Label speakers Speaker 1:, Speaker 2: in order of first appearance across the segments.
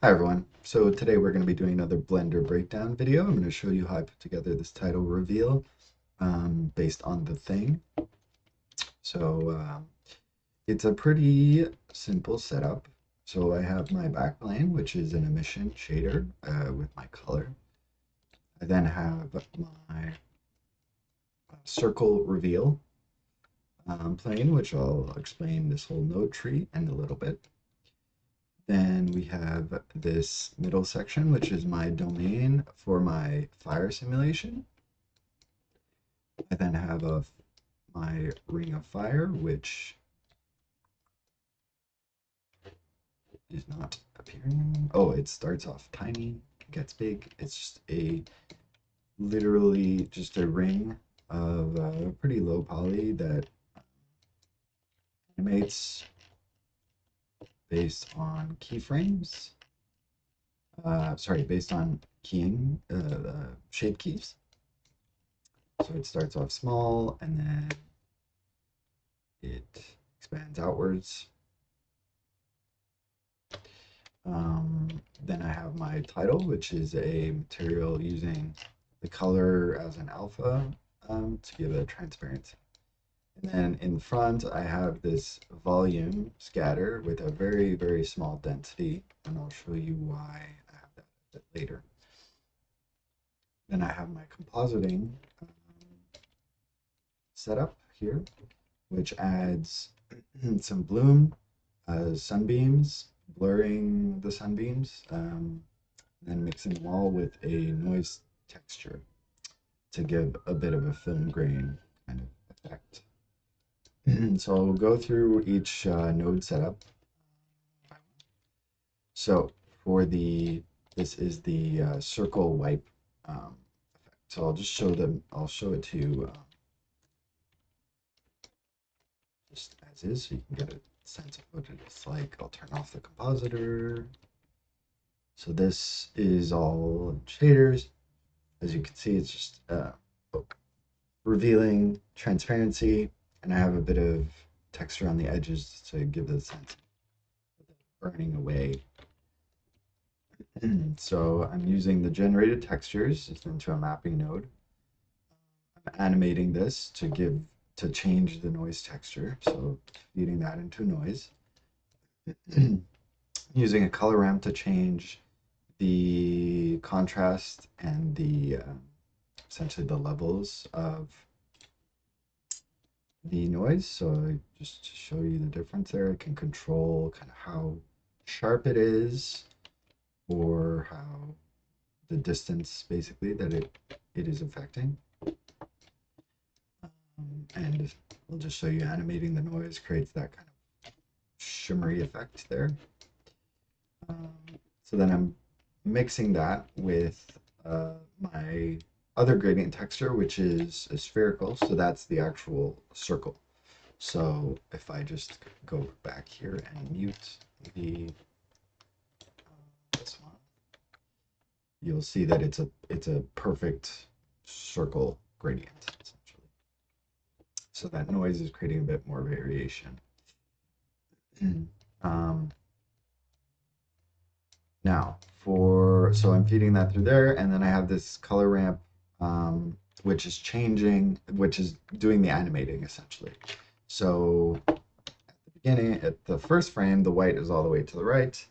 Speaker 1: Hi everyone. So today we're going to be doing another Blender breakdown video. I'm going to show you how I put together this title reveal based on the thing. So it's a pretty simple setup. So I have my backplane, which is an emission shader with my color. I then have my circle reveal plane, which I'll explain this whole node tree in a little bit. Then we have this middle section, which is my domain for my fire simulation. I then have my ring of fire, which is not appearing. Oh, it starts off tiny, gets big. It's just literally just a ring of pretty low poly that animates based on keyframes. Sorry, based on keying shape keys. So it starts off small and then it expands outwards. Then I have my title, which is a material using the color as an alpha to give a transparency. And then in front, I have this volume scatter with a very, very small density, and I'll show you why I have that a bit later. Then I have my compositing setup here, which adds some bloom, sunbeams, blurring the sunbeams, and then mixing them all with a noise texture to give a bit of a film grain kind of effect. So I'll go through each node setup. So for this is the circle wipe effect. So I'll just show them, I'll show it to you just as is so you can get a sense of what it's like. I'll turn off the compositor. So this is all shaders. As you can see, it's just revealing transparency, and I have a bit of texture on the edges to give the sense of burning away. So I'm using the generated textures into a mapping node. I'm animating this to change the noise texture, so feeding that into noise. Using a color ramp to change the contrast and the essentially the levels of the noise. So just to show you the difference there, I can control kind of how sharp it is or how the distance basically that it is affecting. And I'll just show you animating the noise creates that kind of shimmery effect there. So then I'm mixing that with my other gradient texture, which is a spherical. So that's the actual circle. So if I just go back here and mute the this one, you'll see that it's a perfect circle gradient essentially. So that noise is creating a bit more variation. Now so I'm feeding that through there, and then I have this color ramp, which is changing, which is doing the animating essentially. So at the beginning, at the first frame, the white is all the way to the right,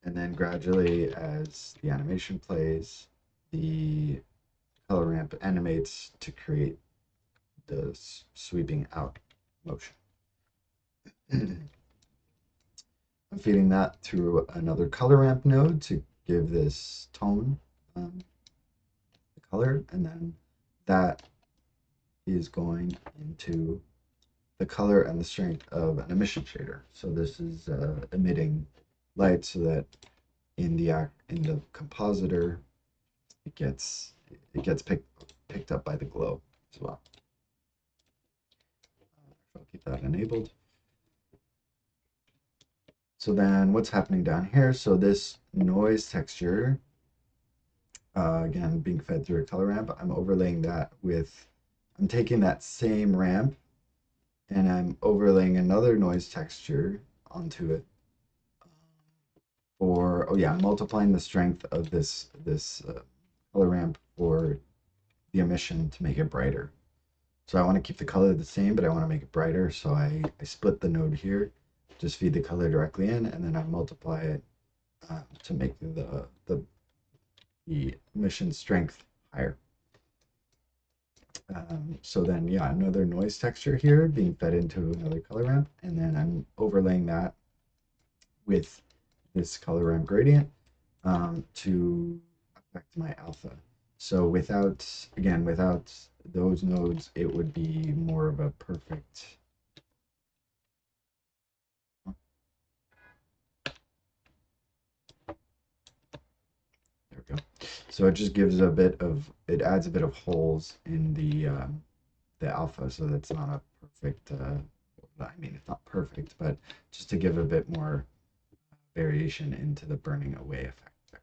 Speaker 1: and then gradually as the animation plays, the color ramp animates to create the sweeping out motion. I'm feeding that through another color ramp node to give this tone, the color, and then that is going into the color and the strength of an emission shader. So this is emitting light so that in the compositor it gets picked up by the glow as well. I'll keep that enabled. So then what's happening down here? So this noise texture, again, being fed through a color ramp, I'm overlaying that with, I'm taking that same ramp and I'm overlaying another noise texture onto it oh yeah, I'm multiplying the strength of this color ramp for the emission to make it brighter. So I want to keep the color the same, but I want to make it brighter. So I split the node here, just feed the color directly in, and then I multiply it to make the emission strength higher. So then, yeah, another noise texture here being fed into another color ramp, and then I'm overlaying that with this color ramp gradient to affect my alpha. So without, again, without those nodes, it would be more of a perfect. There we go. So it just gives a bit of, it adds a bit of holes in the alpha, so that's not a perfect. I mean, it's not perfect, but just to give a bit more variation into the burning away effect there.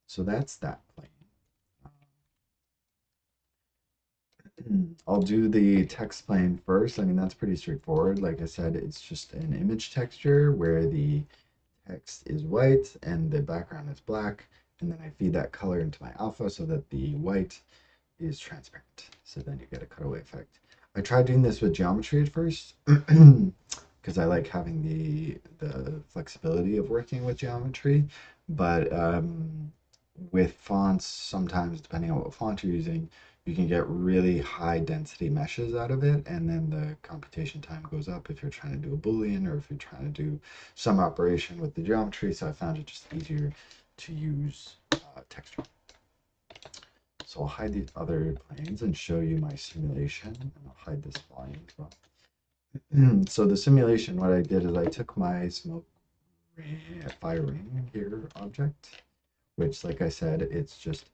Speaker 1: So that's that plane. I'll do the text plane first. I mean, that's pretty straightforward. Like I said, it's just an image texture where the text is white and the background is black. And then I feed that color into my alpha so that the white is transparent. So then you get a cutaway effect. I tried doing this with geometry at first because I like having the flexibility of working with geometry. But with fonts, sometimes depending on what font you're using, you can get really high density meshes out of it, and then the computation time goes up if you're trying to do a Boolean or if you're trying to do some operation with the geometry. So I found it just easier to use texture. So I'll hide the other planes and show you my simulation, and I'll hide this volume as well. So the simulation, what I did is I took my smoke fire ring here object, which, like I said, it's just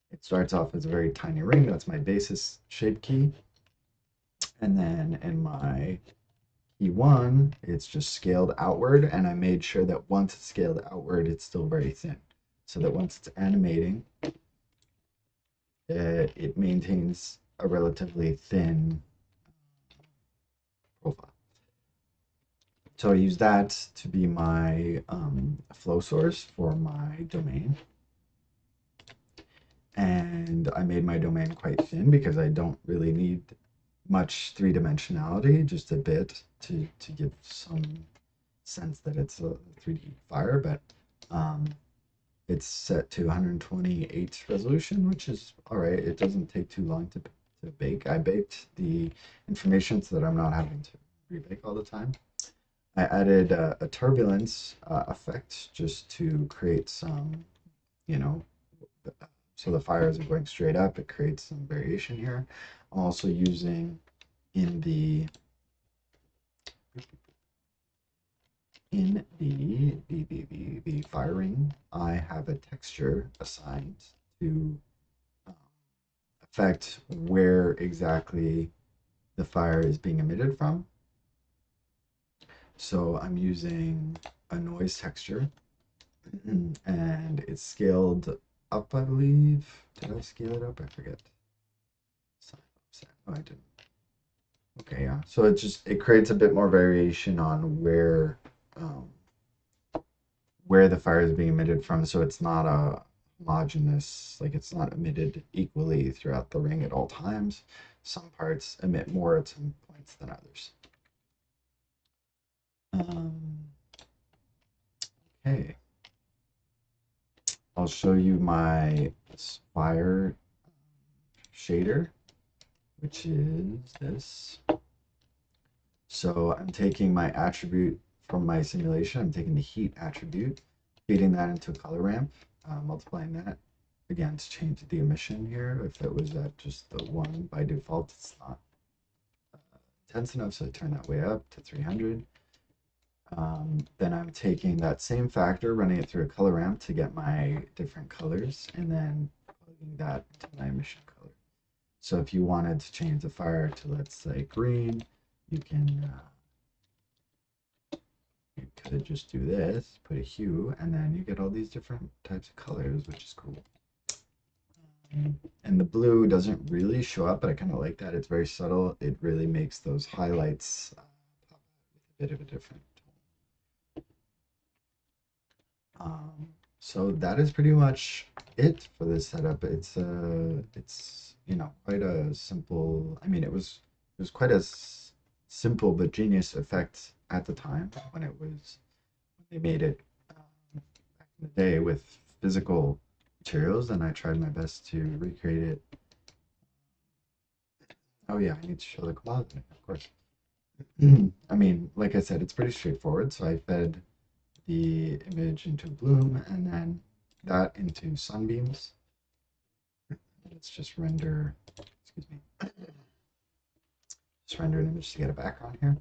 Speaker 1: it starts off as a very tiny ring. That's my basis shape key. And then in my key one, it's just scaled outward. And I made sure that once it's scaled outward, it's still very thin. So that once it's animating, it maintains a relatively thin profile. So I use that to be my flow source for my domain. And I made my domain quite thin because I don't really need much three-dimensionality, just a bit to give some sense that it's a 3D fire, but it's set to 128 resolution, which is all right. It doesn't take too long to bake. I baked the information so that I'm not having to rebake all the time. I added a turbulence effect just to create some, you know, so the fires are going straight up. It creates some variation here. I'm also using in the firing, I have a texture assigned to affect where exactly the fire is being emitted from. So I'm using a noise texture and it's scaled up, I believe. Did I scale it up? I forget. Oh, I didn't. Okay, yeah. So it creates a bit more variation on where the fire is being emitted from, so it's not a homogeneous, like it's not emitted equally throughout the ring at all times. Some parts emit more at some points than others. Okay. I'll show you my fire shader, which is this. So I'm taking my attribute from my simulation. I'm taking the heat attribute, feeding that into a color ramp, multiplying that again to change the emission here. If it was at just the 1 by default, it's not intense enough, so I turn that way up to 300. Then I'm taking that same factor, running it through a color ramp to get my different colors, and then plugging that into my emission color. So if you wanted to change the fire to, let's say, green, you can you could just do this, put a hue, and then you get all these different types of colors, which is cool. And the blue doesn't really show up, but I kind of like that. It's very subtle. It really makes those highlights pop out with a bit of a different tone. So that is pretty much it for this setup. It's quite a simple. I mean, it was quite a simple but genius effect at the time when it was when they made it back in the day with physical materials, and I tried my best to recreate it. Oh yeah, I need to show the composite, of course. I mean, like I said, it's pretty straightforward. So I fed the image into bloom and then that into sunbeams. Let's just render, excuse me, just render an image to get a background here.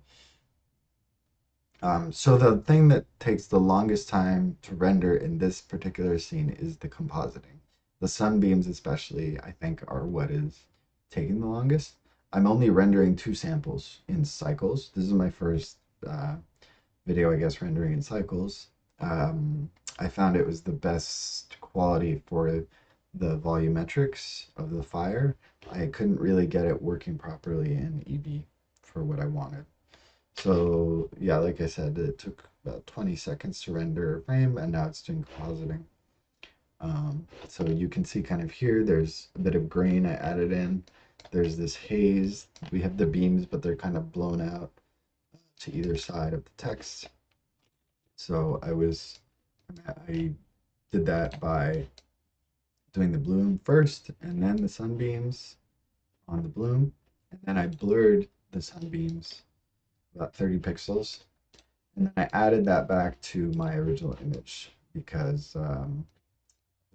Speaker 1: So the thing that takes the longest time to render in this particular scene is the compositing. The sunbeams especially, I think, are what is taking the longest. I'm only rendering 2 samples in cycles. This is my first video, I guess, rendering in cycles. I found it was the best quality for the volumetrics of the fire. I couldn't really get it working properly in EB for what I wanted. So yeah, like I said, it took about 20 seconds to render a frame, and now it's doing compositing. So you can see kind of here, there's a bit of grain I added in. There's this haze. We have the beams, but they're kind of blown out to either side of the text. So I did that by doing the bloom first and then the sunbeams on the bloom. And then I blurred the sunbeams about 30 pixels. And then I added that back to my original image because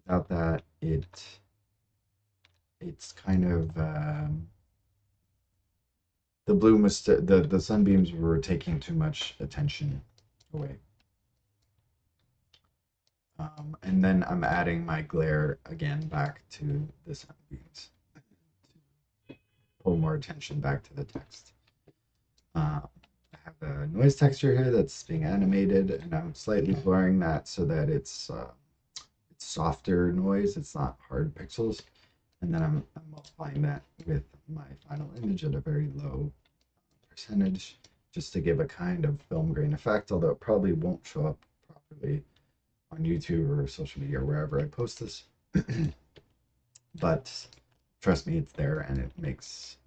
Speaker 1: without that, it's kind of the bloom was the sunbeams were taking too much attention away. And then I'm adding my glare again back to the sunbeams to pull more attention back to the text. I have a noise texture here that's being animated, and I'm slightly blurring that so that it's softer noise. It's not hard pixels. And then I'm multiplying that with my final image at a very low percentage just to give a kind of film grain effect, although it probably won't show up properly on YouTube or social media or wherever I post this. But trust me, it's there and it makes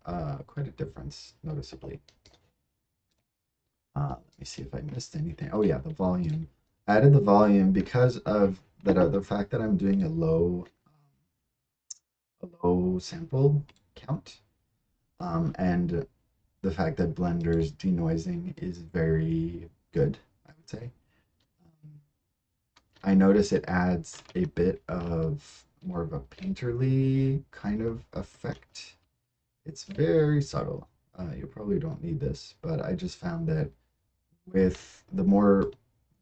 Speaker 1: quite a difference noticeably. Let me see if I missed anything. Oh yeah, the volume. I added the volume because of the fact that I'm doing a low sample count, and the fact that Blender's denoising is very good, I would say. I notice it adds a bit of more of a painterly kind of effect. It's very subtle. You probably don't need this, but I just found that with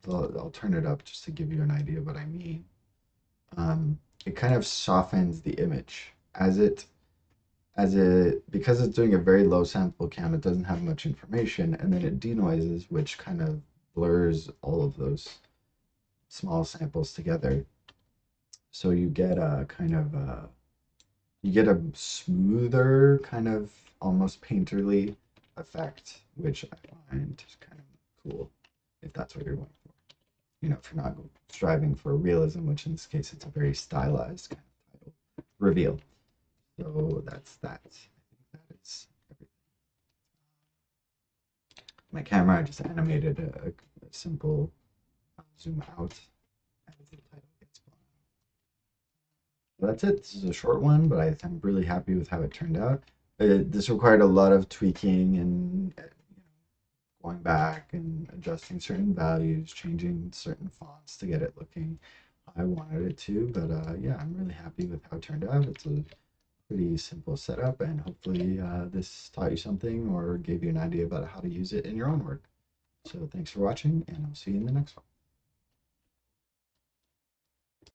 Speaker 1: I'll turn it up just to give you an idea of what I mean. It kind of softens the image because it's doing a very low sample count. It doesn't have much information, and then it denoises, which kind of blurs all of those small samples together. So you get a kind of you get a smoother kind of almost painterly effect, which I find kind of cool if that's what you're going for. If you're not striving for realism, which in this case it's a very stylized kind of title reveal. So that's that. I think that is everything. My camera, I just animated a simple zoom out as the title gets blown out. So that's it. This is a short one, but I'm really happy with how it turned out. This required a lot of tweaking and going back and adjusting certain values, changing certain fonts to get it looking how I wanted it to. But yeah, I'm really happy with how it turned out. It's a pretty simple setup, and hopefully this taught you something or gave you an idea about how to use it in your own work. So thanks for watching, and I'll see you in the next one.